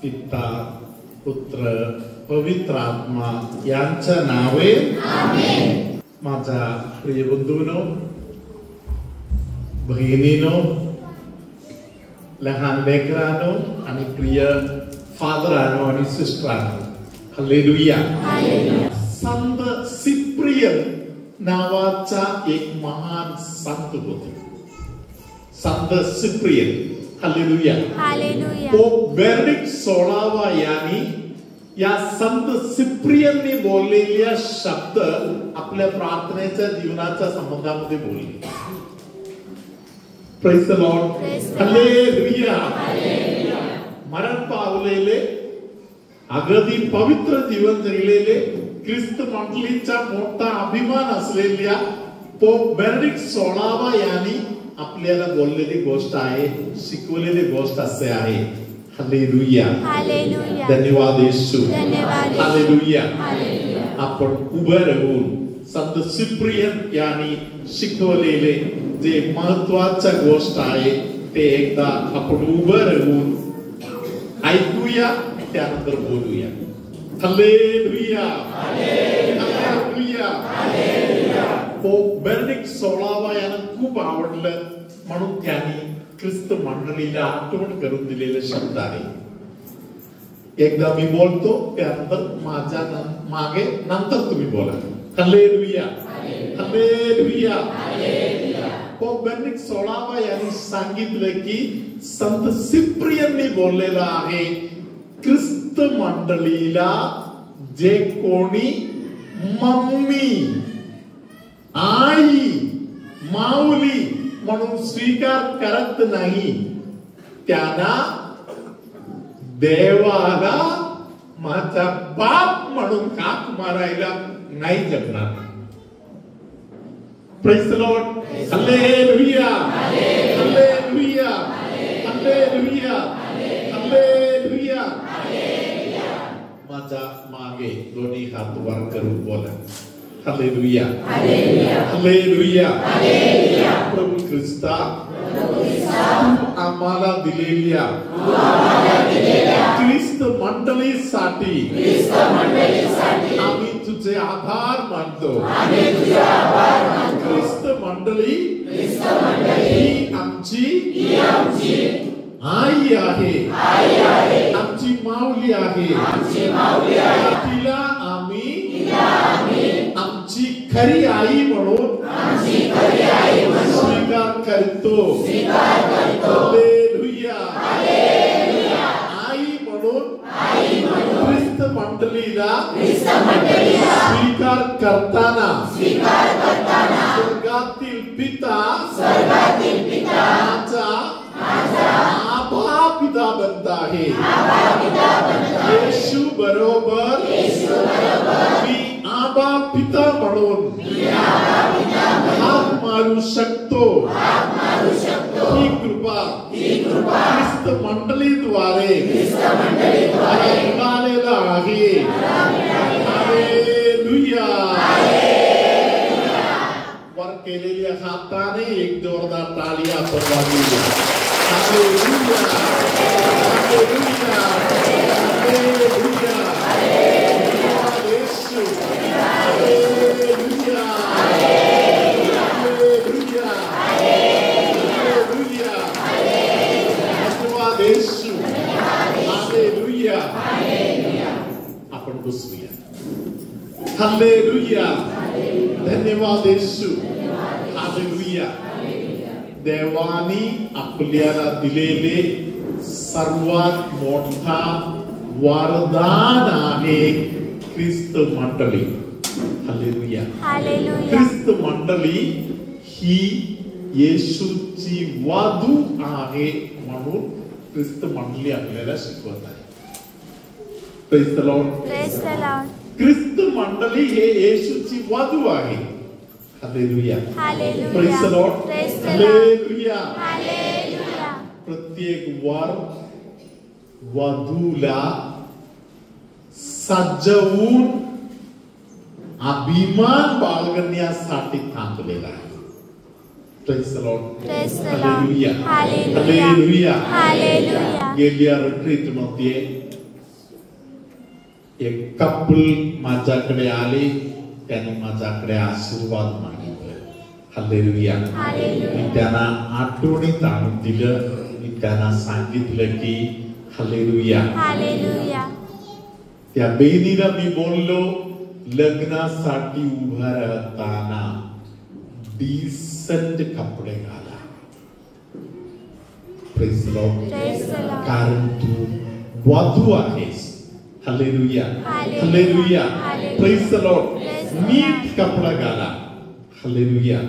पिता पुत्र पवित्र आत्मा यांच्या नावे आमेन. माझ्या प्रिय बंधूंनो, भगिनीनो, लहान लेकरांनो आणि प्रिय फादरांनो आणि सिस्टरांनो, हालेलुया. संत सिप्रियन नावाचा एक महान संत होते. संत सिप्रियन, हालेलुया. पोप बेनेडिक्ट 16वा यांनी या संत सिप्रियनने बोललेल्या शब्द आपल्या प्रार्थनेच्या जीवनाच्या संबंधामध्ये बोलले. Praise the Lord, hallelujah. मरण पावलेले, अगदी पवित्र जीवन जगलेले, ख्रिस्त मंडळीचा मोठा अभिमान असलेल्या पोप बेनेडिक्ट 16वा यांनी आपल्याला बोललेली गोष्ट आहे, शिकवलेली गोष्ट असे आहे. हालेलुया. धन्यवाद येशू. हालेलुया. आपण उभं राहून संत सिप्रियन यांनी शिकवलेले जे महत्वाची गोष्ट आहे ते एकदा आपण उभं राहून ऐकूया, त्यानंतर बोलूया. हालेलुया. हालेलुया. पोप बेनेडिक्ट 16वा यांना खूप आवडलं म्हणून त्यांनी ख्रिस्त मंडळीला आठवण करून दिलेले शब्द आहे. एकदा मी बोलतो, त्यानंतर माझ्या मागे नंतर तुम्ही बोला. हालेलुया. हालेलुया. पोप बेनेडिक्ट 16वा यांनी सांगितलं की संत सिप्रियनने बोललेलं आहे, ख्रिस्त मंडळीला जे कोणी मम्मी, आई, माऊली म्हणून स्वीकार करत नाही त्यांना देवाला माझा बाप म्हणून हाक मारायला नाही जमणार. Praise the Lord. Hallelujah. Hallelujah. Hallelujah. Hallelujah. माझ्या मागे दोन्ही हात वर करून बोला. हालेलुया. हालेलुया. प्रभू ख्रिस्ता, आम्हाला दिलेल्या ख्रिस्त मंडळीसाठी आम्ही तुझे आभार मानतो. ख्रिस्त मंडळी ही आमची आई आहे, आमची माऊली आहे. तिला आम्ही आमची खरी आई म्हणून स्वीकार करतो. हालेलुया. आई म्हणून ख्रिस्त मंडळीला स्वीकार करताना स्वर्गातील पिता आबा पिता बनत आहे. येशू बरोबर मी आबा पिता म्हणून हाक मारू शकतो. ही कृपा ख्रिस्त मंडळीद्वारे मिळालेला आहे. हालेलुया. वर केलेल्या हाताने एक जोरदार टाळी आपण वाजवूया. हालेलुया. हालेलुया. हालेलुया. येशू. हालेलुया. हालेलुया. हालेलुया. धन्यवाद येशू. हालेलुया. आपण बसूया. हालेलुया. धन्यवाद येशू. हालेलुया. देवानी आपल्याला दिलेले सर्वात मोठा वरदान आहे ख्रिस्त मंडळी. हालेलुया. ख्रिस्त मंडळी ही येशूची वधू आहे म्हणून ख्रिस्त मंडळी आपल्याला शिकवत आहे. Praise the Lord. ख्रिस्त मंडळी हे येशूची वधू आहे. Hallelujah. Praise the Lord. Hallelujah. प्रत्येक वर वधूला सजवून अभिमान बाळगण्यासाठी थांबलेला आहे. Praise the Lord. Hallelujah. Hallelujah. गेल्या रिट्रीट मध्ये एक कपल माझ्याकडे आले, त्याने माझ्याकडे आशीर्वाद मागितले. हालेलुया. मी त्यांना आठवणीत आणून दिलं. मी त्यांना सांगितलं की हालेलुया. त्या बहिणीला मी बोललो, लग्नासाठी उभा राहताना डिसेंट कपडे घाला. Praise the lord. कारण तू वधू आहेस. Hallelujah. Hallelujah. Praise the lord. नीट कपडा घाला. हालेलुया.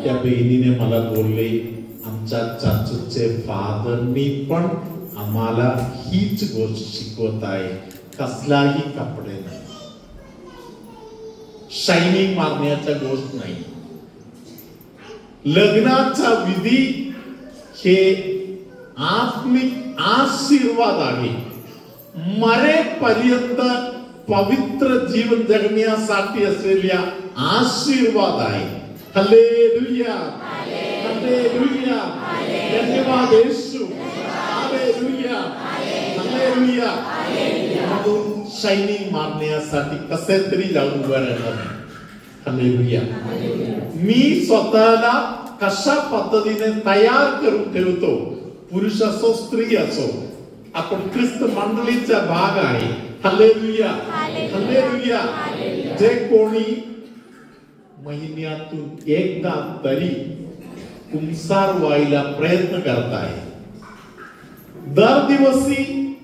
त्या बहिणीने मला बोलले, आमच्या चाचूचे फादरनी पण आम्हाला हीच गोष्ट शिकवत आहे, कसलाही कपडे नाही, शायनिंग मारण्याचा गोष्ट नाही. लग्नाचा विधी हे आत्मिक आशीर्वाद आहे. मरेपर्यंत पवित्र जीवन जगण्यासाठी असलेल्या आशीर्वाद आहे. हालेलुया. हालेलुया. धन्यवाद येशू. हालेलुया. हालेलुया. म्हणून शायनिंग मारण्यासाठी कसे तरी जाऊन उभं राहणार नाही. हालेलुया. मी स्वतःला कशा पद्धतीने तयार करून ठेवतो, पुरुष असो स्त्री असो, आपण ख्रिस्त मंडळीचा भाग आहे. हालेलुया. हालेलुया. जे कोणी महिन्यातून एकदा तरी कुंसार व्हायला प्रयत्न करत आहे, दर दिवशी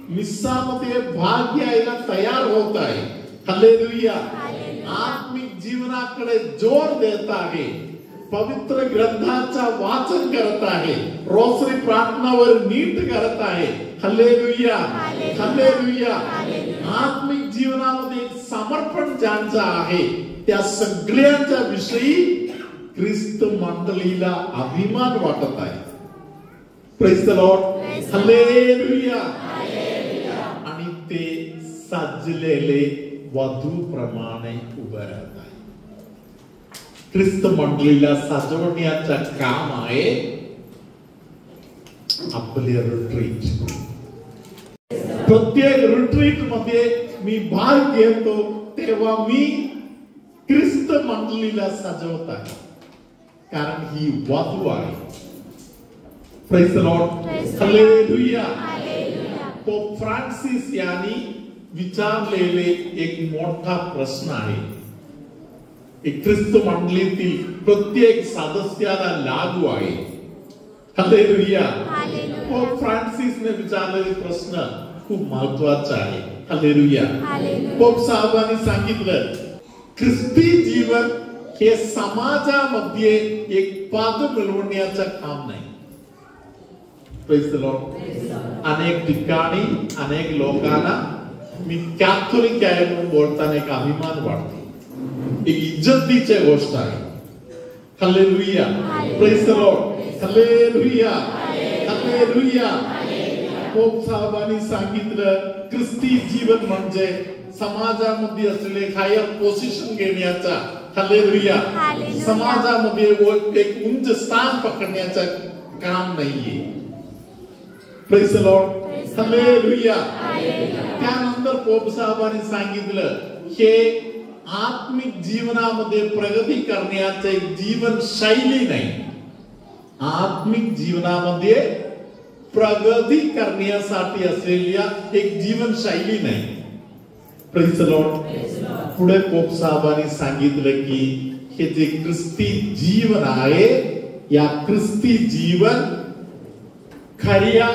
मिस्सामध्ये भाग घ्यायला तयार होत आहे. हालेलुया. आत्मिक जीवनाकडे जोर देत आहे, पवित्र ग्रंथाचा वाचन करत आहे, रोसरी प्रार्थनावर नीट करत आहे. हालेलुया. हालेलुया. आत्मिक जीवनामध्ये समर्पण ज्यांचं आहे, त्या सगळ्यांच्या विषयी ख्रिस्त मंडळीला अभिमान वाटत आहे. Praise the Lord. हालेलुया. आणि ते सजलेले वधू प्रमाणे उभे राहत आहे. ख्रिस्त मंडळीला सजवण्याचं काम आहे आपले रिट्रीट. प्रत्येक रिट्रीट मध्ये मी भाग घेतो तेव्हा मी ख्रिस्त मंडळीला सजवत आहे, कारण ही वधू आहे. Praise the Lord. Hallelujah. Pope Francis यांनी विचारलेले एक मोठा प्रश्न आहे, एक ख्रिस्त मंडळीतील प्रत्येक सदस्याला लागू आहे. हालेलुया. पोप फ्रान्सिसने विचारलेले प्रश्न खूप महत्वाचा आहे. हालेलुया. पोप साहेबांनी सांगितलं, ख्रिस्ती जीवन हे समाजामध्ये एक पद मिळवण्याचं काम नाही. Praise the Lord. अनेक ठिकाणी अनेक लोकांना मी कॅथोलिक आहे म्हणून बोलताना एक अभिमान वाटतो, एक इज्जतीची गोष्ट आहे. Hallelujah. Praise the Lord. Hallelujah. Hallelujah. Pope साहेबांनी सांगितलं, ख्रिस्ती जीवन म्हणजे समाजामध्ये असलेले हायर पोझिशन घेण्याचा. हालेलुया. समाजामध्ये एक उंच स्थान पकडण्याचं काम नाहीये. Praise the Lord. हालेलुया. त्यानंतर पोप साहेबांनी सांगितलं, हे आत्मिक जीवनामध्ये प्रगती करण्याचं एक जीवन शैली नाही, आत्मिक जीवनामध्ये प्रगती करण्यासाठी असलेल्या एक जीवन शैली नाही. Praise the Lord. पुढे पोप साहेबांनी सांगितलं की हे जे ख्रिस्ती जीवन आहे, या ख्रिस्ती जीवन खऱ्या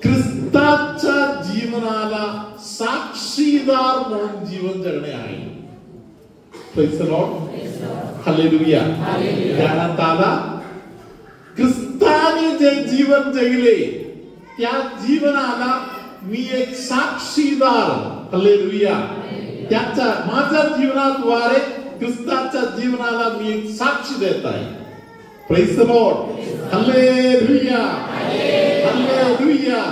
ख्रिस्ताच्या जीवनाला साक्षीदार म्हणून जीवन जगणे आहे. Praise the Lord. हालेलुया. ध्यानात आला, ख्रिस्ताने जे जीवन जगले त्या जीवनाला मी एक साक्षीदार. हालेलुया. त्याच्या माझ्या जीवनाद्वारे ख्रिस्ताच्या जीवनाला मी एक साक्षी देत आहे. Praise the Lord. Hallelujah. Hallelujah.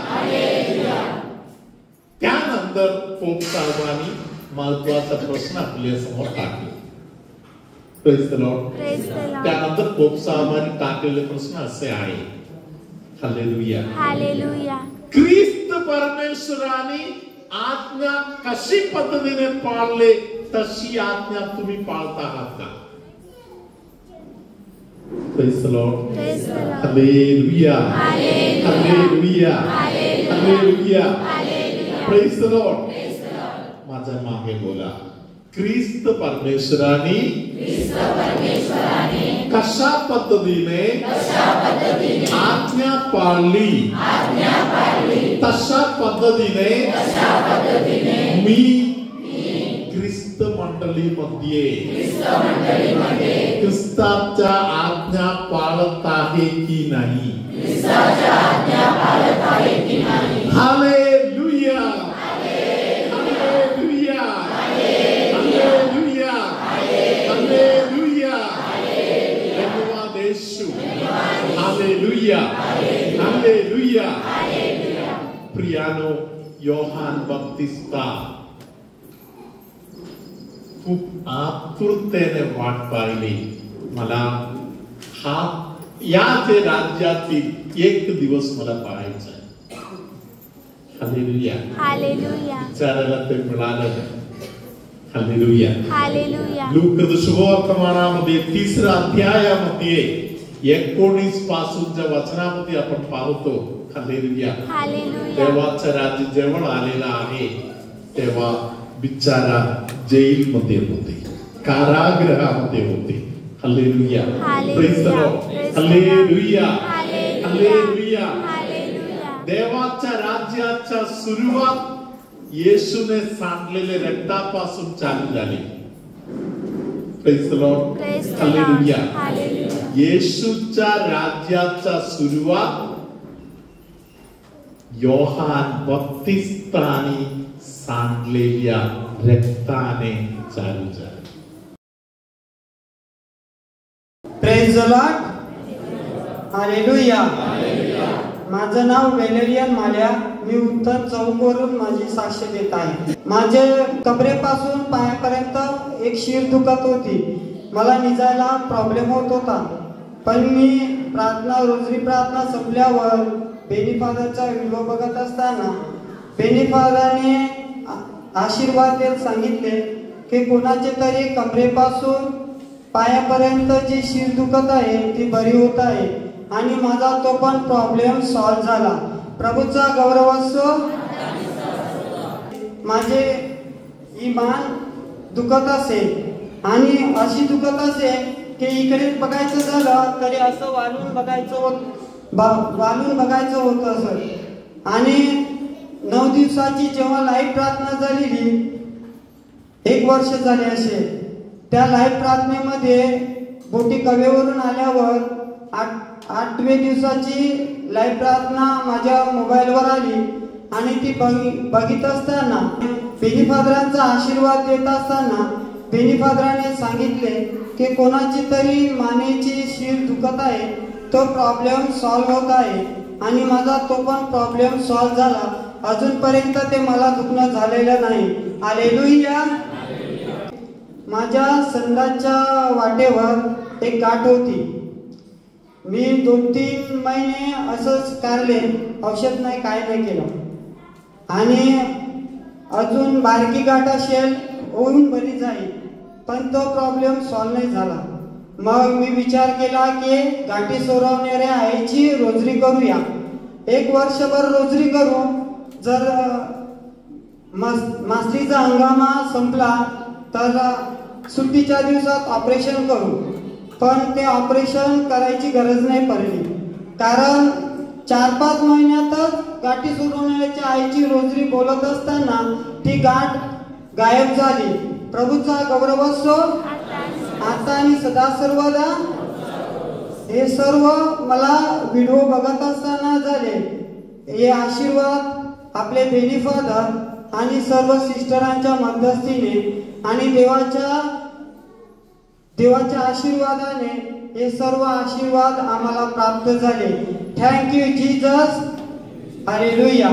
त्यानंतर पोप साहेबांनी महत्वाचा प्रश्न आपल्या समोर टाकला. Praise the Lord. त्यानंतर पोप साहेबांनी टाकलेले प्रश्न असे आहे. हालेलुया. हालेलुया. ख्रिस्त परमेश्वराने आज्ञा कशी पद्धतीने पाळले तशी आज्ञा तुम्ही पाळता आहात का? Praise the Lord. Hallelujah. Hallelujah. Hallelujah. Praise the Lord. माझ्या मागे बोला. ख्रिस्त परमेश्वराने कशा पद्धतीने आज्ञा पाळली तशा पद्धतीने मी ख्रिस्त मंडळीमध्ये ख्रिस्ताच्या आज्ञा पाळत आहे की नाही? हालेलुया. हालेलुया. हालेलुया. हालेलुया. धन्यवाद येशू. हालेलुया. हालेलुया. प्रियानो, योहान बप्तिस्ता खूप आतुरतेने वाट पाहिली. मला या जे राज्यातील एक दिवस मला पाहायचा आहे. हालेलुया. हालेलुया. विचारायला ते मिळालं. हालेलुया. हालेलुया. लूका सुवर्तमानामध्ये 3रा अध्यायामध्ये 19 पासूनच्या वचनामध्ये आपण पाहतो. हालेलुया. देवाचं राज्य जवळ आलेला आहे तेव्हा बिचारा जेल मध्ये होते, कारागृहामध्ये होते. Hallelujah. Praise the Lord. Hallelujah. Hallelujah. देवाच्या राज्याच्या सुरुवात येशूने सांडलेले रक्तापासून चालू झाली. Praise the Lord. हालेलुया. येशूच्या राज्याचा सुरुवात योहान बप्तिस्ताने सांडलेल्या रक्ताने चालू झाली. Praise the Lord. हालेलुया. माझं नाव वेलेरियन माल्या. मी उत्तर चौकवरून माझी साक्ष देत आहे. माझे कमरेपासून पायापर्यंत एक शीर दुखत होती. मला निजायला प्रॉब्लेम होत होता. पण मी रोजरी प्रार्थना संपल्यावर बेनी फादरचा व्हिडिओ बघत असताना बेनी फादरने आशीर्वाद देत सांगितले की कोणाचे तरी कमरेपासून पायापर्यंत जी शीर दुखत आहे ती बरी होत आहे आणि माझा तो पण प्रॉब्लेम सॉल्व्ह झाला. प्रभूचा गौरव असो. माझे इमान दुखत असेल आणि अशी दुखत असेल की इकडे बघायचं झालं तरी असं वालून बघायचं होतं सर. आणि 9 दिवसाची जेव्हा लाईव्ह प्रार्थना झालेली, 1 वर्ष झाले असेल, त्या लाईव्ह प्रार्थनेमध्ये बोटी कवेवरून आल्यावर 8व्या दिवसाची लाईव्ह प्रार्थना माझ्या मोबाईलवर आली आणि ती बघित असताना बेनी फादरांचा आशीर्वाद देत असताना बेनी फादरांनी सांगितले की कोणाची तरी मानेची शीर दुखत आहे, तो प्रॉब्लेम सॉल्व्ह होत आहे आणि माझा तो पण प्रॉब्लेम सॉल्व्ह झाला. अजूनपर्यंत ते मला दुखणं झालेलं नाही. हालेलुया. माझ्या संडासच्या वाटेवर एक गाठ होती. मी 2-3 महिने असंच कारले, औषध नाही काय नाही केलं आणि अजून बारकी गाठ असेल होऊन बरी जाईल, पण तो प्रॉब्लेम सॉल्व्ह नाही झाला. मग मी विचार केला की गाठी सोडवणाऱ्या आईची रोजरी करूया. 1 वर्षभर रोजरी करू. जर मासरीचा हंगामा संपला तर सुट्टीच्या दिवसात ऑपरेशन करू. पण ते ऑपरेशन करायची गरज नाही पडली, कारण 4-5 महिन्यातच गाठी सोडवण्याच्या आईची रोजरी बोलत असताना ती गाठ गायब झाली. प्रभूचा गौरव असो. आता आणि सदा सर्वदा. हे सर्व मला व्हिडिओ बघत असताना झाले. हे आशीर्वाद आपले बेनी फादर आणि सर्व सिस्टरांच्या मध्यस्थीने आणि देवाच्या आशीर्वादाने हे सर्व आशीर्वाद आम्हाला प्राप्त झाले. Thank you Jesus. हालेलुया.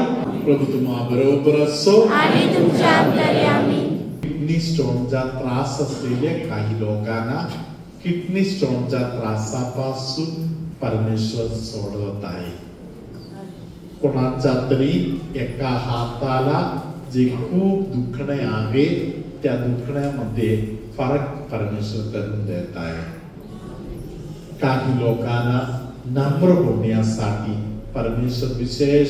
प्रभू तुम्हा बरोबर असो. आणि तुमच्या अंतर्यामी. किडनी स्टोनचा त्रास असलेल्या काही लोकांना किडनी स्टोनच्या त्रासापासून परमेश्वर सोडवत आहे. कोणाच्या तरी एका हाताला जे खूप दुखणे आहे त्या दुखण्यामध्ये फरक परमेश्वर करून देत आहे. काही लोकांना नम्र होण्यासाठी परमेश्वर विशेष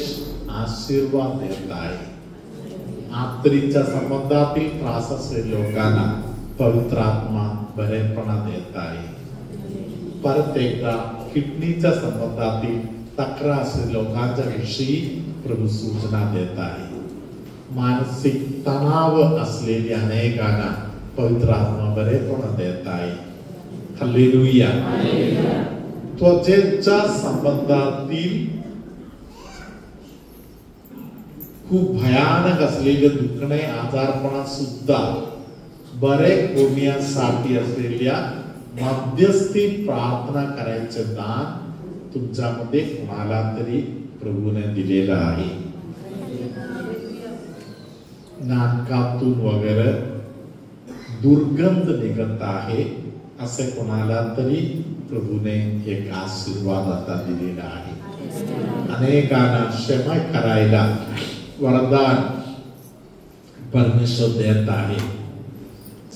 आशीर्वाद देत आहे. आंतरिकच्या संबंधातील त्रास असलेल्या लोकांना पवित्र आत्मा बरेपणा देत आहे. परत एकदा किडनीच्या संबंधातील तक्रार असलेल्या लोकांच्या विषयी प्रभू सूचना देत आहे. मानसिक तणाव असलेल्या अनेकांना पवित्र आत्मा बरेपणा देत आहे. हालेलुया. त्वचेच्या संबंधातील खूप भयानक असलेले दुखणे आजारपणा सुद्धा बरे होण्यासाठी असलेल्या मध्यस्थी प्रार्थना करायचे दान तुमच्यामध्ये कोणाला तरी प्रभूने दिलेलं आहे. नाकातून वगैरे दुर्गंध निघत आहे असे कोणाला तरी प्रभूने एक आशीर्वाद आता दिलेला आहे. अनेकांना क्षमा करायला वरदान परमेश्वर देत आहे.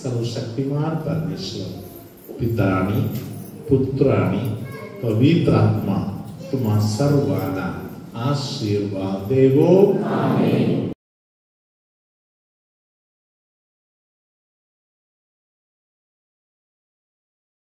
सर्वशक्तिमान परमेश्वर पिता आणि पुत्र आणि पवित्र आत्मा तुम्हा सर्वांना आशीर्वाद देवो. आमेन.